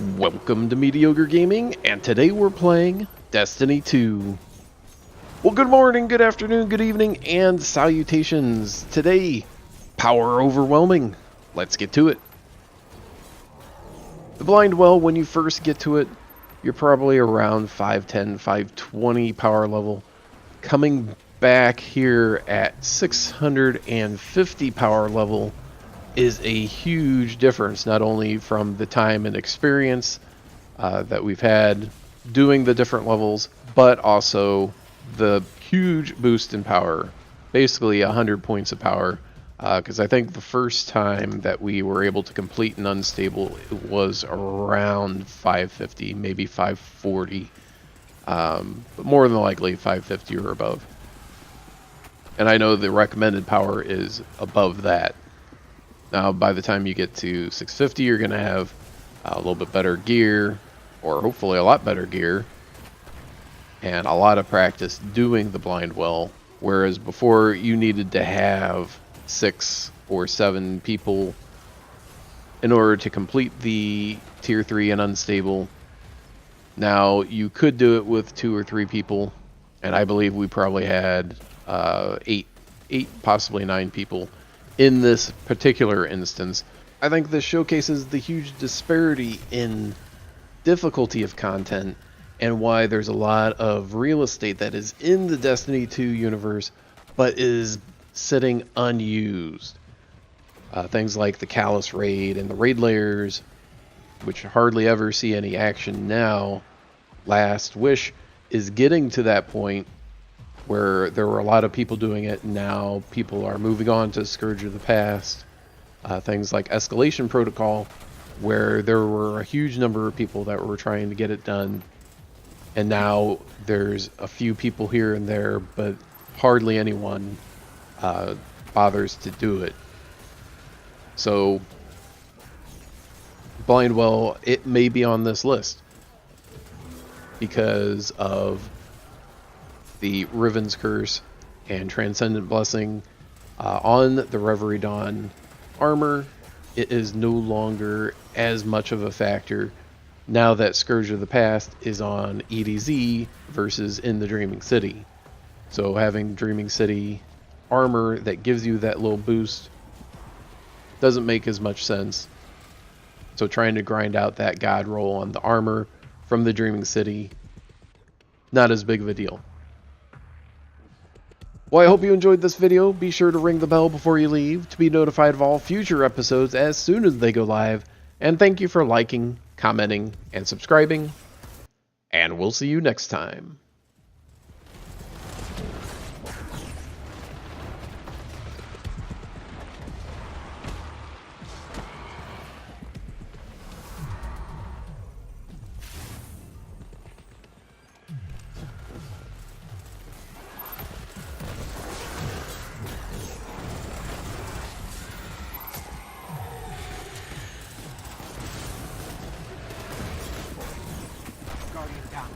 Welcome to Mediocre Gaming, and today we're playing Destiny 2. Well, good morning, good afternoon, good evening, and salutations. Today, power overwhelming. Let's get to it. The Blind Well, when you first get to it, you're probably around 510, 520 power level. Coming back here at 650 power level is a huge difference, not only from the time and experience that we've had doing the different levels, but also the huge boost in power, basically 100 points of power, because I think the first time that we were able to complete an unstable, it was around 550, maybe 540, but more than likely 550 or above. And I know the recommended power is above that. Now, by the time you get to 650, you're going to have a little bit better gear, or hopefully a lot better gear, and a lot of practice doing the blind well, whereas before you needed to have 6 or 7 people in order to complete the tier 3 and unstable. Now, you could do it with 2 or 3 people, and I believe we probably had 8, possibly 9 people in this particular instance. I think this showcases the huge disparity in difficulty of content and why there's a lot of real estate that is in the Destiny 2 universe but is sitting unused. Things like the Callous Raid and the raid layers, which hardly ever see any action now. Last Wish is getting to that point where there were a lot of people doing it. Now people are moving on to Scourge of the Past. Things like Escalation Protocol, where there were a huge number of people that were trying to get it done. And now there's a few people here and there, but hardly anyone bothers to do it. So Blind Well, it may be on this list because of the Riven's Curse and Transcendent Blessing on the Reverie Dawn armor. It is no longer as much of a factor now that Scourge of the Past is on EDZ versus in the Dreaming City. So having Dreaming City armor that gives you that little boost doesn't make as much sense. So trying to grind out that god roll on the armor from the Dreaming City, not as big of a deal. Well, I hope you enjoyed this video. Be sure to ring the bell before you leave to be notified of all future episodes as soon as they go live. And thank you for liking, commenting, and subscribing. And we'll see you next time. Guardian down.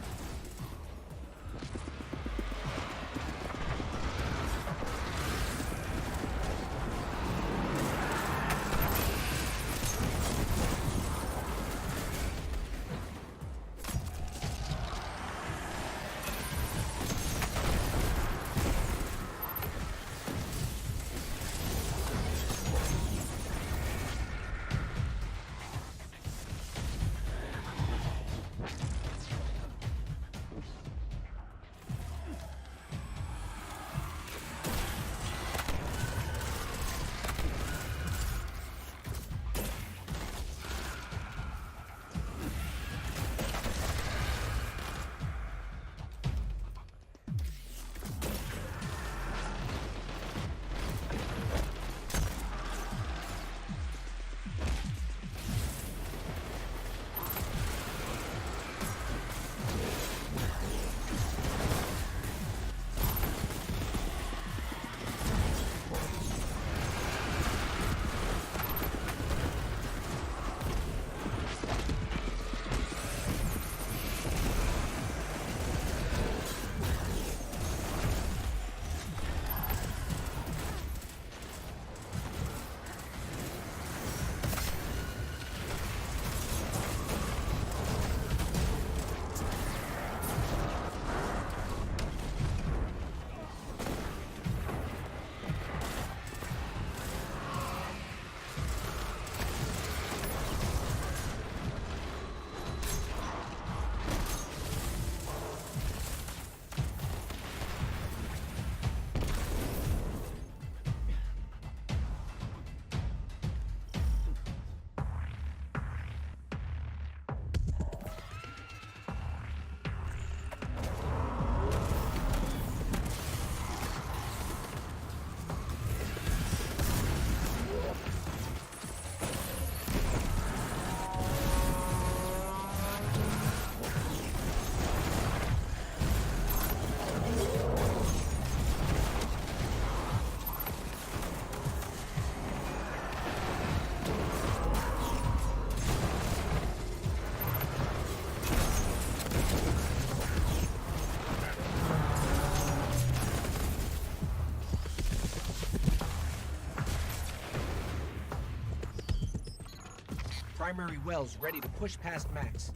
Primary well's ready to push past max.